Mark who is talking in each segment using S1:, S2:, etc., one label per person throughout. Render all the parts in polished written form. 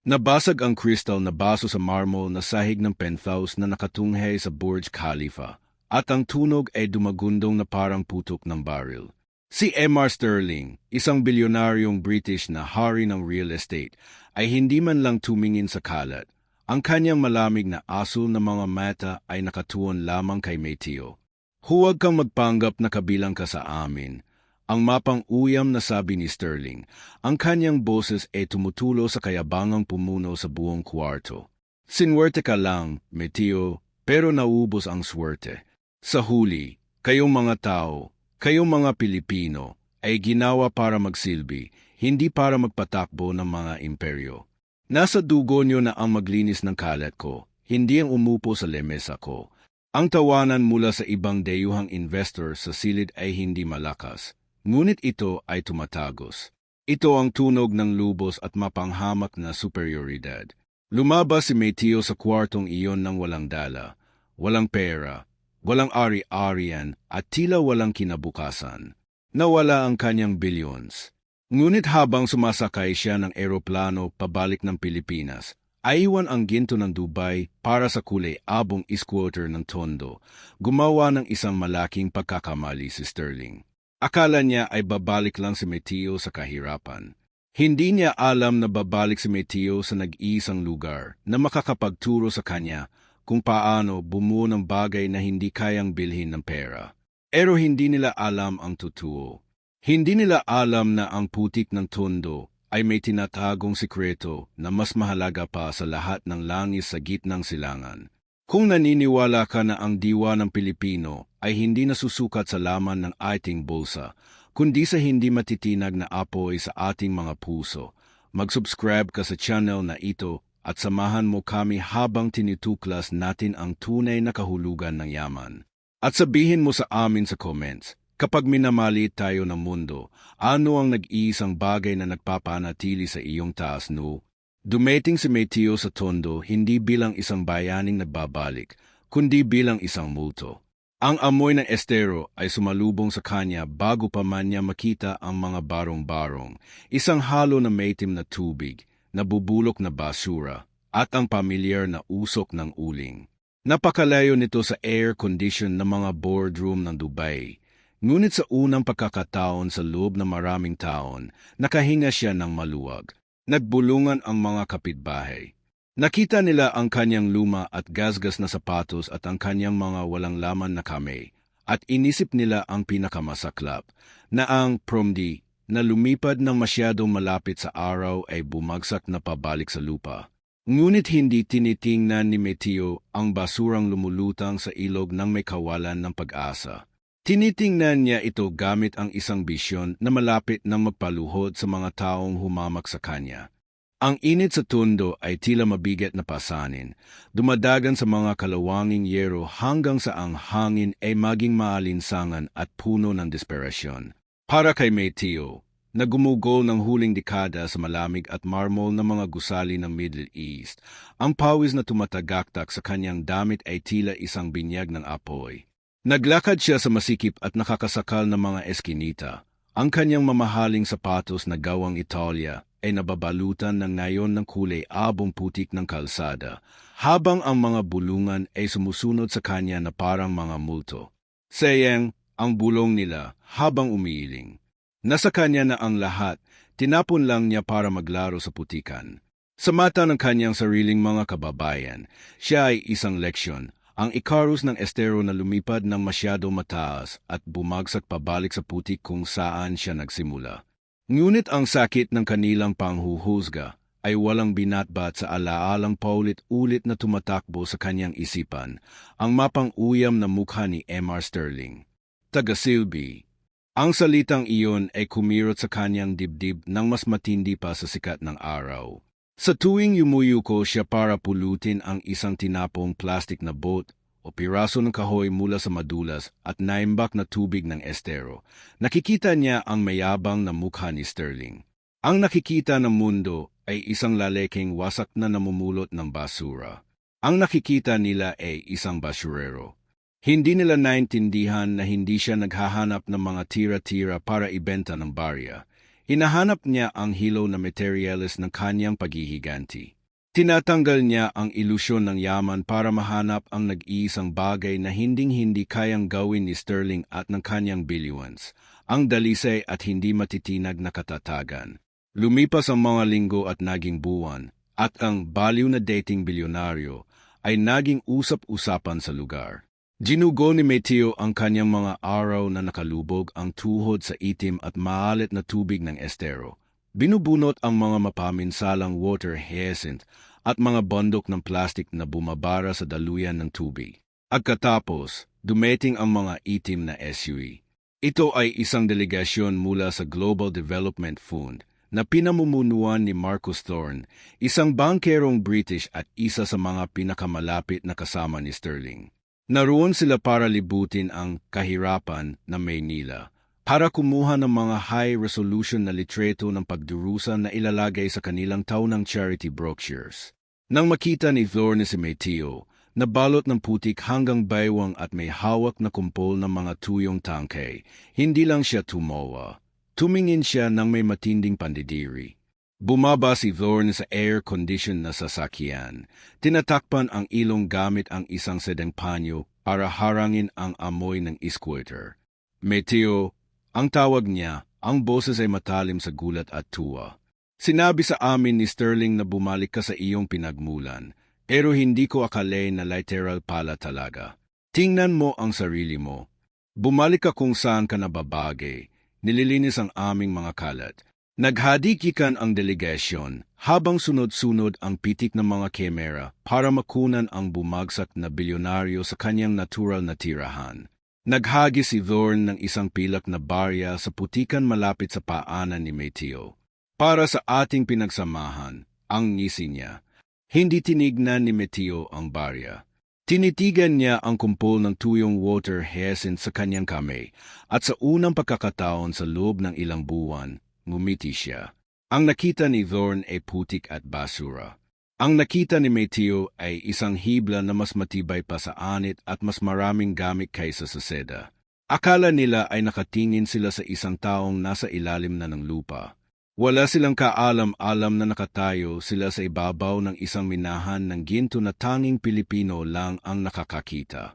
S1: Nabasag ang kristal na baso sa marmol na sahig ng penthouse na nakatunghay sa Burj Khalifa, at ang tunog ay dumagundong na parang putok ng baril. Si M.R. Sterling, isang bilyonaryong British na hari ng real estate, ay hindi man lang tumingin sa kalat. Ang kanyang malamig na asul na mga mata ay nakatuon lamang kay Matteo. Huwag kang magpanggap na kabilang ka sa amin. Ang mapang-uyam na sabi ni Sterling, ang kanyang boses ay tumutulo sa kayabangang pumuno sa buong kwarto. Sinwerte ka lang, Matteo, pero naubos ang swerte. Sa huli, kayong mga tao, kayong mga Pilipino, ay ginawa para magsilbi, hindi para magpatakbo ng mga imperyo. Nasa dugo niyo na ang maglinis ng kalat ko, hindi ang umupo sa lemesa ko. Ang tawanan mula sa ibang dayuhang investor sa silid ay hindi malakas. Ngunit ito ay tumatagos. Ito ang tunog ng lubos at mapanghamak na superioridad. Lumabas si Matteo sa kwartong iyon ng walang dala, walang pera, walang ari-arian at tila walang kinabukasan. Nawala ang kanyang billions. Ngunit habang sumasakay siya ng eroplano pabalik ng Pilipinas, aiwan ang ginto ng Dubai para sa kulay-abong squatter ng Tondo. Gumawa ng isang malaking pagkakamali si Sterling. Akala niya ay babalik lang si Matteo sa kahirapan. Hindi niya alam na babalik si Matteo sa nag-iisang lugar na makakapagturo sa kanya kung paano bumuo ng bagay na hindi kayang bilhin ng pera. Pero hindi nila alam ang totoo. Hindi nila alam na ang putik ng Tondo ay may tinatagong sikreto na mas mahalaga pa sa lahat ng langis sa gitnang silangan. Kung naniniwala ka na ang diwa ng Pilipino ay hindi nasusukat sa laman ng ating bulsa, kundi sa hindi matitinag na apoy sa ating mga puso, mag-subscribe ka sa channel na ito at samahan mo kami habang tinituklas natin ang tunay na kahulugan ng yaman. At sabihin mo sa amin sa comments, kapag minamalit tayo ng mundo, ano ang nag-iisang bagay na nagpapanatili sa iyong taas no? Dumating si Matteo sa Tondo hindi bilang isang bayaning nagbabalik, kundi bilang isang multo. Ang amoy ng estero ay sumalubong sa kanya bago pa man niya makita ang mga barong-barong, isang halo na maitim na tubig, nabubulok na basura, at ang pamilyar na usok ng uling. Napakalayo nito sa air-condition ng mga boardroom ng Dubai. Ngunit sa unang pagkakataon sa loob ng maraming taon, nakahinga siya ng maluwag. Nagbulungan ang mga kapitbahay. Nakita nila ang kanyang luma at gasgas na sapatos at ang kanyang mga walang laman na kamay, at inisip nila ang pinakamasaklap, na ang promdi na lumipad ng masyadong malapit sa araw ay bumagsak na pabalik sa lupa. Ngunit hindi tinitingnan ni Matteo ang basurang lumulutang sa ilog ng may kawalan ng pag-asa. Tinitingnan niya ito gamit ang isang bisyon na malapit nang magpaluhod sa mga taong humamak sa kanya. Ang init sa Tondo ay tila mabigat na pasanin, dumadagan sa mga kalawanging yero hanggang sa ang hangin ay maging maalinsangan at puno ng desperasyon. Para kay Matteo, na gumugol ng huling dekada sa malamig at marmol na mga gusali ng Middle East, ang pawis na tumatagaktak sa kanyang damit ay tila isang binyag ng apoy. Naglakad siya sa masikip at nakakasakal ng mga eskinita. Ang kanyang mamahaling sapatos na gawang Italia ay nababalutan ng nayon ng kulay-abong putik ng kalsada, habang ang mga bulungan ay sumusunod sa kanya na parang mga multo. Sayang ang bulong nila habang umiiling. Nasa kanya na ang lahat, tinapon lang niya para maglaro sa putikan. Sa mata ng kanyang sariling mga kababayan, siya ay isang leksyon. Ang Icarus ng estero na lumipad ng masyado mataas at bumagsak pabalik sa putik kung saan siya nagsimula. Ngunit ang sakit ng kanilang panghuhusga ay walang binatbat sa alaalang paulit-ulit na tumatakbo sa kanyang isipan, ang mapang-uyam na mukha ni M.R. Sterling. Tagasilbi. Ang salitang iyon ay kumirot sa kanyang dibdib nang mas matindi pa sa sikat ng araw. Sa tuwing yumuyuko siya para pulutin ang isang tinapong plastik na boat o piraso ng kahoy mula sa madulas at naimbak na tubig ng estero, nakikita niya ang mayabang na mukha ni Sterling. Ang nakikita ng mundo ay isang laleking wasak na namumulot ng basura. Ang nakikita nila ay isang basurero. Hindi nila naintindihan na hindi siya naghahanap ng mga tira-tira para ibenta ng barya. Hinahanap niya ang hilaw na materyales ng kanyang paghihiganti. Tinatanggal niya ang ilusyon ng yaman para mahanap ang nag-iisang bagay na hinding-hindi kayang gawin ni Sterling at ng kanyang billions, ang dalisay at hindi matitinag na katatagan. Lumipas ang mga linggo at naging buwan, at ang baliw na dating bilyonaryo ay naging usap-usapan sa lugar. Ginugo ni Mateo ang kanyang mga araw na nakalubog ang tuhod sa itim at maalit na tubig ng estero. Binubunot ang mga mapaminsalang water hyacinth at mga bundok ng plastik na bumabara sa daluyan ng tubig. Agkatapos, dumating ang mga itim na SUV. Ito ay isang delegasyon mula sa Global Development Fund na pinamumunuan ni Marcus Thorne, isang bangkerong British at isa sa mga pinakamalapit na kasama ni Sterling. Naroon sila para libutin ang kahirapan ng Maynila, para kumuha ng mga high-resolution na litreto ng pagdurusa na ilalagay sa kanilang taunang charity brochures. Nang makita ni Thorne si Mateo, nabalot ng putik hanggang baywang at may hawak na kumpol ng mga tuyong tangkay, hindi lang siya tumawa. Tumingin siya ng may matinding pandidiri. Bumaba si Thorne sa air-conditioned na sasakyan. Tinatakpan ang ilong gamit ang isang sedang panyo para harangin ang amoy ng squirter. Mateo, ang tawag niya, ang boses ay matalim sa gulat at tuwa. Sinabi sa amin ni Sterling na bumalik ka sa iyong pinagmulan, pero hindi ko akalain na literal pala talaga. Tingnan mo ang sarili mo. Bumalik ka kung saan ka nababagay. Nililinis ang aming mga kalat. Naghadikikan ang delegasyon habang sunod-sunod ang pitik ng mga kamera para makunan ang bumagsak na bilyonaryo sa kanyang natural na tirahan. Naghagi si Thorne ng isang pilak na barya sa putikan malapit sa paanan ni Mateo. Para sa ating pinagsamahan, ang ngisi niya. Hindi tinignan ni Mateo ang barya. Tinitigan niya ang kumpol ng tuyong water hyacinth sa kanyang kamay at sa unang pagkakataon sa loob ng ilang buwan, ngumiti siya. Ang nakita ni Thorne ay putik at basura. Ang nakita ni Mateo ay isang hibla na mas matibay pa sa anit at mas maraming gamit kaysa sa seda. Akala nila ay nakatingin sila sa isang taong nasa ilalim na ng lupa. Wala silang kaalam-alam na nakatayo sila sa ibabaw ng isang minahan ng ginto na tanging Pilipino lang ang nakakakita.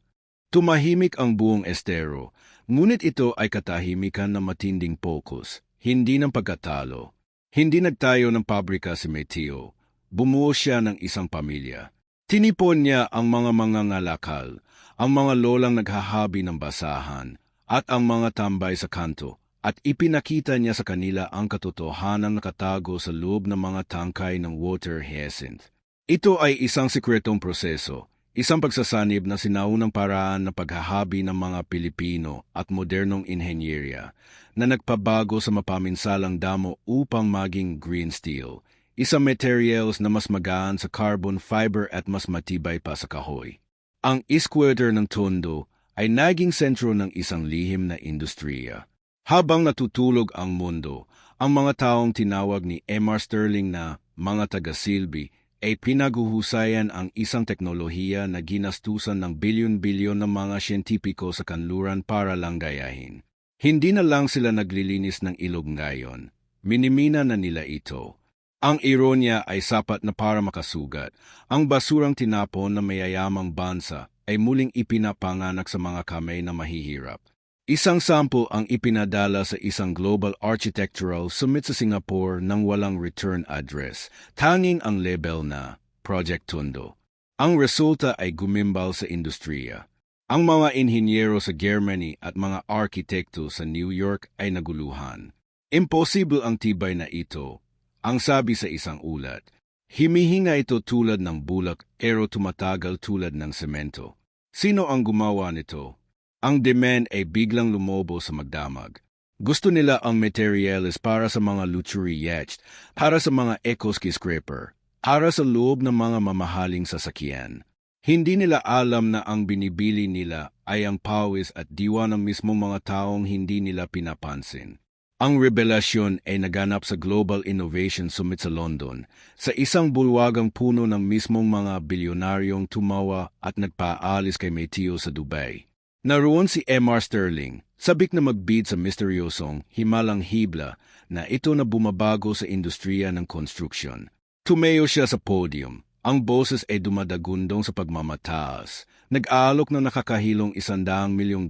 S1: Tumahimik ang buong estero, ngunit ito ay katahimikan na matinding pokus, hindi ng pagkatalo. Hindi nagtayo ng pabrika si Mateo. Bumuo siya ng isang pamilya. Tinipon niya ang mga mangangalakal, ang mga lolang naghahabi ng basahan, at ang mga tambay sa kanto, at ipinakita niya sa kanila ang katotohanang nakatago sa loob ng mga tangkay ng water hyacinth. Ito ay isang sikretong proseso, isang pagsasanib na sinaunang paraan ng paghahabi ng mga Pilipino at modernong inhenyerya na nagpabago sa mapaminsalang damo upang maging green steel, isang materials na mas magaan sa carbon fiber at mas matibay pa sa kahoy. Ang squirter ng Tondo ay naging sentro ng isang lihim na industriya. Habang natutulog ang mundo, ang mga taong tinawag ni M.R. Sterling na mga taga-silbi ay pinaguhusayan ang isang teknolohiya na ginastusan ng bilyon-bilyon ng mga siyentipiko sa kanluran para lang gayahin. Hindi na lang sila naglilinis ng ilog ngayon. Minimina na nila ito. Ang ironya ay sapat na para makasugat. Ang basurang tinapon ng mayayamang bansa ay muling ipinapanganak sa mga kamay na mahihirap. Isang sample ang ipinadala sa isang global architectural summit sa Singapore nang walang return address, tanging ang label na Project Tondo. Ang resulta ay gumimbal sa industriya. Ang mga inhinyero sa Germany at mga arkitekto sa New York ay naguluhan. Imposible ang tibay na ito. Ang sabi sa isang ulat, himihinga ito tulad ng bulak pero tumatagal tulad ng semento. Sino ang gumawa nito? Ang demand ay biglang lumobo sa magdamag. Gusto nila ang materials para sa mga luxury yachts, para sa mga eco-skyscraper, para sa loob ng mga mamahaling sasakyan. Hindi nila alam na ang binibili nila ay ang pawis at diwa ng mismong mga taong hindi nila pinapansin. Ang revelasyon ay naganap sa Global Innovation Summit sa London, sa isang bulwagang puno ng mismong mga bilyonaryong tumawa at nagpaalis kay Mateo sa Dubai. Naroon si M.R. Sterling, sabik na magbid sa misteryosong himalang hibla na ito na bumabago sa industriya ng construction. Tumayo siya sa podium Ang boses ay dumadagundong sa pagmamataas. Nag-aalok ng nakakahilong $100 milyong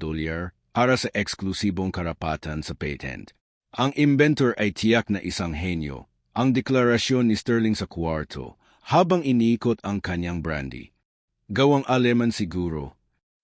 S1: para sa eksklusibong karapatan sa patent. Ang inventor ay tiyak na isang henyo. Ang deklarasyon ni Sterling sa kwarto habang iniikot ang kanyang brandy. Gawang aleman siguro.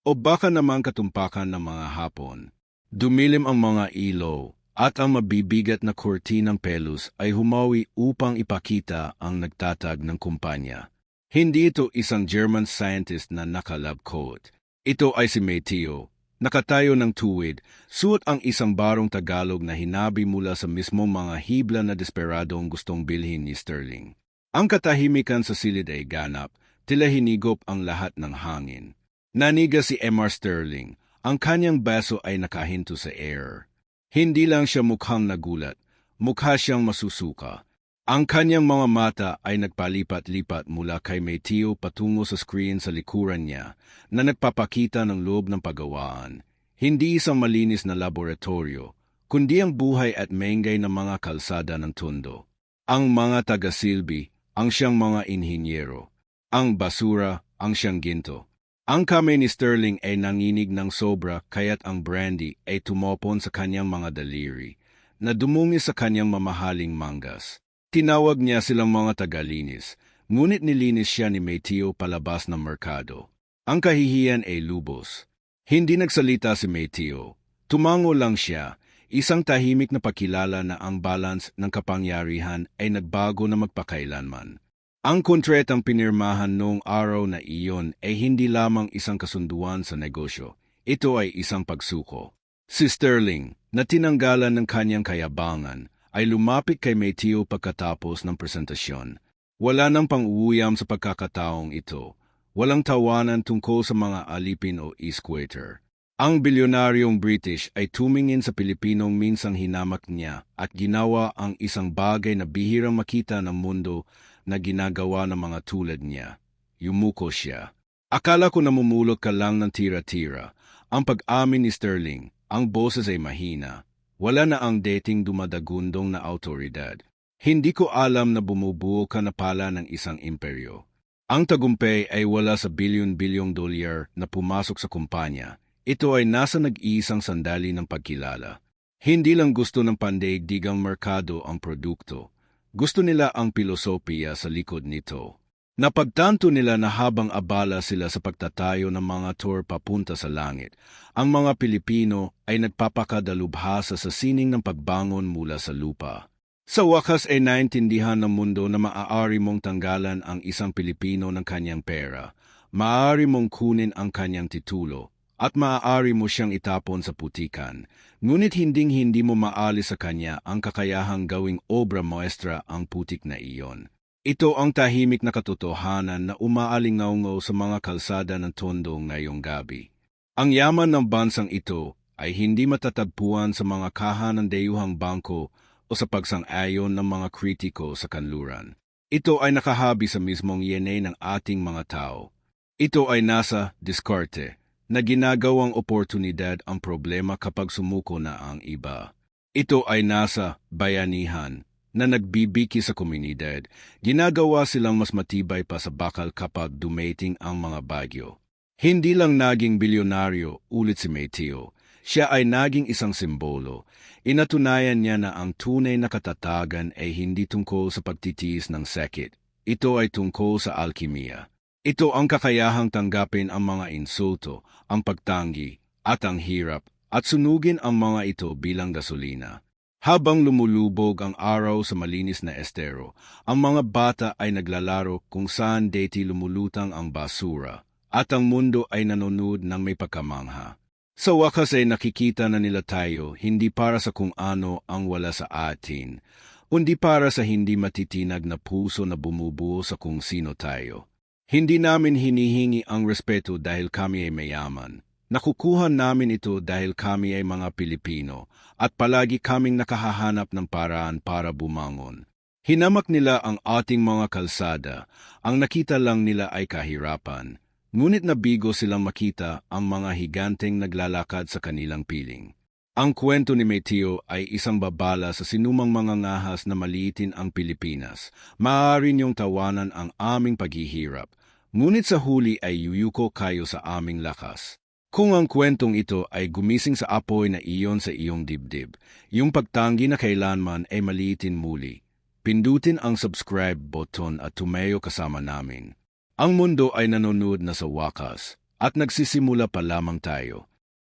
S1: O baka naman katumpakan ng mga Hapon. Dumilim ang mga ilaw at ang mabibigat na kortinang pelos ay humawi upang ipakita ang nagtatag ng kumpanya. Hindi ito isang German scientist na naka-lab coat. Ito ay si Mateo. Nakatayo ng tuwid, suot ang isang barong Tagalog na hinabi mula sa mismong mga hibla na desperadong gustong bilhin ni Sterling. Ang katahimikan sa silid ay ganap, tila hinigop ang lahat ng hangin. Naniga si M.R. Sterling, ang kanyang baso ay nakahinto sa air. Hindi lang siya mukhang nagulat, mukha siyang masusuka. Ang kanyang mga mata ay nagpalipat-lipat mula kay Mateo patungo sa screen sa likuran niya na nagpapakita ng loob ng paggawaan. Hindi isang malinis na laboratorio, kundi ang buhay at menggay ng mga kalsada ng Tondo. Ang mga taga-silbi, ang siyang mga inhinyero. Ang basura, ang siyang ginto. Ang kamay ni Sterling ay nanginig ng sobra kaya't ang brandy ay tumopon sa kanyang mga daliri na dumungis sa kanyang mamahaling manggas. Tinawag niya silang mga tagalinis, ngunit nilinis siya ni Mateo palabas ng merkado. Ang kahihiyan ay lubos. Hindi nagsalita si Mateo. Tumango lang siya, isang tahimik na pakilala na ang balance ng kapangyarihan ay nagbago na magpakailanman. Ang kontratang pinirmahan noong araw na iyon ay hindi lamang isang kasunduan sa negosyo. Ito ay isang pagsuko. Si Sterling, na tinanggalan ng kanyang kayabangan, ay lumapit kay Mateo pagkatapos ng presentasyon. Wala nang pang-uuyam sa pagkakataong ito. Walang tawanan tungkol sa mga alipin o e-squatter. Ang bilyonaryong British ay tumingin sa Pilipinong minsang hinamak niya at ginawa ang isang bagay na bihirang makita ng mundo na ginagawa ng mga tulad niya. Yumuko siya. Akala ko namumulot ka lang ng tira-tira. Ang pag-amin ni Sterling, ang boses ay mahina. Wala na ang dating dumadagundong na autoridad. Hindi ko alam na bumubuo ka na pala ng isang imperyo. Ang tagumpay ay wala sa bilyon-bilyong dolyar na pumasok sa kumpanya. Ito ay nasa nag-iisang sandali ng pagkilala. Hindi lang gusto ng pandaigdigang merkado ang produkto. Gusto nila ang pilosopiya sa likod nito. Napagtanto nila na habang abala sila sa pagtatayo ng mga tour papunta sa langit, ang mga Pilipino ay nagpapakadalubhasa sa sining ng pagbangon mula sa lupa. Sa wakas ay naintindihan ng mundo na maaari mong tanggalan ang isang Pilipino ng kanyang pera, maaari mong kunin ang kanyang titulo, at maaari mo siyang itapon sa putikan, ngunit hinding-hindi mo maalis sa kanya ang kakayahang gawing obra maestra ang putik na iyon. Ito ang tahimik na katotohanan na umaalingaungaw sa mga kalsada ng Tondo ngayong gabi. Ang yaman ng bansang ito ay hindi matatagpuan sa mga kaha ng dayuhang bangko o sa pagsang-ayon ng mga kritiko sa kanluran. Ito ay nakahabi sa mismong yenay ng ating mga tao. Ito ay nasa diskarte na ginagawang oportunidad ang problema kapag sumuko na ang iba. Ito ay nasa bayanihan na nagbibiki sa komunidad, ginagawa silang mas matibay pa sa bakal kapag dumating ang mga bagyo. Hindi lang naging bilyonaryo ulit si Mateo, siya ay naging isang simbolo. Inatunayan niya na ang tunay na katatagan ay hindi tungkol sa pagtitiis ng sakit. Ito ay tungkol sa alkimiya. Ito ang kakayahang tanggapin ang mga insulto, ang pagtanggi, at ang hirap, at sunugin ang mga ito bilang gasolina. Habang lumulubog ang araw sa malinis na estero, ang mga bata ay naglalaro kung saan dati lumulutang ang basura, at ang mundo ay nanonood ng may pagkamangha. Sa wakas ay nakikita na nila tayo hindi para sa kung ano ang wala sa atin, kundi para sa hindi matitinag na puso na bumubuo sa kung sino tayo. Hindi namin hinihingi ang respeto dahil kami ay mayaman. Nakukuha namin ito dahil kami ay mga Pilipino at palagi kaming nakahahanap ng paraan para bumangon. Hinamak nila ang ating mga kalsada, ang nakita lang nila ay kahirapan, ngunit nabigo silang makita ang mga higanteng naglalakad sa kanilang piling. Ang kwento ni Mateo ay isang babala sa sinumang mga ngahas na maliitin ang Pilipinas. Maaari niyong tawanan ang aming paghihirap, ngunit sa huli ay yuyuko kayo sa aming lakas. Kung ang kwentong ito ay gumising sa apoy na iyon sa iyong dibdib, yung pagtanggi na kailanman ay maliitin muli. Pindutin ang subscribe button at tumayo kasama namin. Ang mundo ay nanonood na sa wakas, at nagsisimula pa lamang tayo.